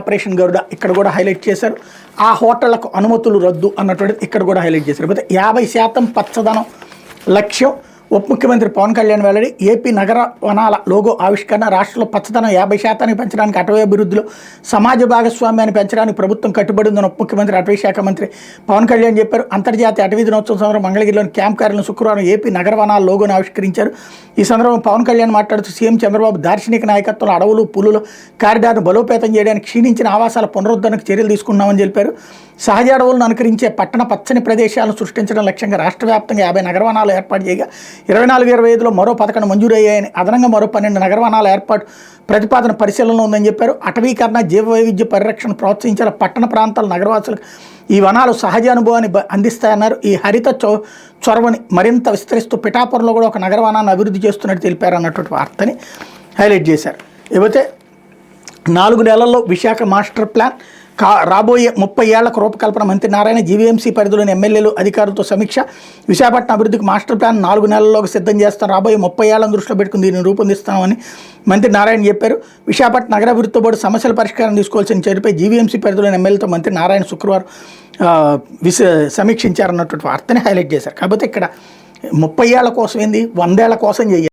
Operation గరుడ ఇక్కడ కూడా highlight చేశారు. ఆ హోటళ్లకు అనుమతులు రద్దు అన్నటువంటిది ఇక్కడ కూడా హైలైట్ చేశారు. అయితే 50% పచ్చదనం లక్ష్యం ఉప ముఖ్యమంత్రి పవన్ కళ్యాణ్ వెల్లడి. ఏపీ నగర వనాల లోగో ఆవిష్కరణ. రాష్ట్రంలో పచ్చదనం 50% పెంచడానికి, అటవీ అభివృద్ధిలో సమాజ భాగస్వామ్యాన్ని పెంచడానికి ప్రభుత్వం కట్టుబడి ఉందని ఉప ముఖ్యమంత్రి అటవీ శాఖ మంత్రి పవన్ కళ్యాణ్ చెప్పారు. అంతర్జాతీయ అటవీ దినోత్సవం సందర్భంగా మంగళగిరిలోని క్యాంప్ కార్యాలయం శుక్రవారం ఏపీ నగర వనాల లోగోను ఆవిష్కరించారు. ఈ సందర్భంగా పవన్ కళ్యాణ్ మాట్లాడుతూ సీఎం చంద్రబాబు దార్శనిక నాయకత్వంలో అడవులు, పులుల కారిడార్ను బలోపేతం చేయడానికి, క్షీణించిన ఆవాసాల పునరుద్ధరణకు చర్యలు తీసుకున్నామని తెలిపారు. సహజ అడవులను అనుకరించే పట్టణ పచ్చని ప్రదేశాలను సృష్టించడం లక్ష్యంగా రాష్ట్ర వ్యాప్తంగా 50 నగరవనాలు ఏర్పాటు చేయగా 24-25లో మరో 11 మంజూరయ్యాయని, అదనంగా మరో 12 నగరవనాల ఏర్పాటు ప్రతిపాదన పరిశీలనలో ఉందని చెప్పారు. అటవీకరణ, జీవ వైవిధ్య పరిరక్షణ ప్రోత్సహించాల. పట్టణ ప్రాంతాల నగరవాసులకు ఈ వనాలు సహజ అనుభవాన్ని అందిస్తాయన్నారు. ఈ హరిత చొరవని మరింత విస్తరిస్తూ పిఠాపురంలో కూడా ఒక నగరవనాన్ని అభివృద్ధి చేస్తున్నట్టు తెలిపారు అన్నటువంటి వార్తని హైలైట్ చేశారు. ఏవైతే 4 నెలల్లో విశాఖ మాస్టర్ ప్లాన్ రాబోయే 30 ఏళ్లకు రూపకల్పన. మంత్రి నారాయణ జీవీఎంసీ పరిధిలోని ఎమ్మెల్యేలు అధికారులతో సమీక్ష. విశాఖపట్నం అభివృద్ధికి మాస్టర్ ప్లాన్ 4 నెలల్లోకి సిద్ధం చేస్తాం. రాబోయే 30 ఏళ్లను దృష్టిలో పెట్టుకుని దీన్ని రూపొందిస్తామని మంత్రి నారాయణ చెప్పారు. విశాఖపట్నం నగరాభివృద్ధితో పాటు సమస్యల పరిష్కారం తీసుకోవాల్సిన చర్యపై జీవీఎంసీ పరిధిలోని ఎమ్మెల్యేలతో మంత్రి నారాయణ శుక్రవారం సమీక్షించారన్నటువంటి వార్తని హైలైట్ చేశారు. కాకపోతే ఇక్కడ 30 ఏళ్ల కోసం ఏంది, 100 ఏళ్ల కోసం చేయాలి.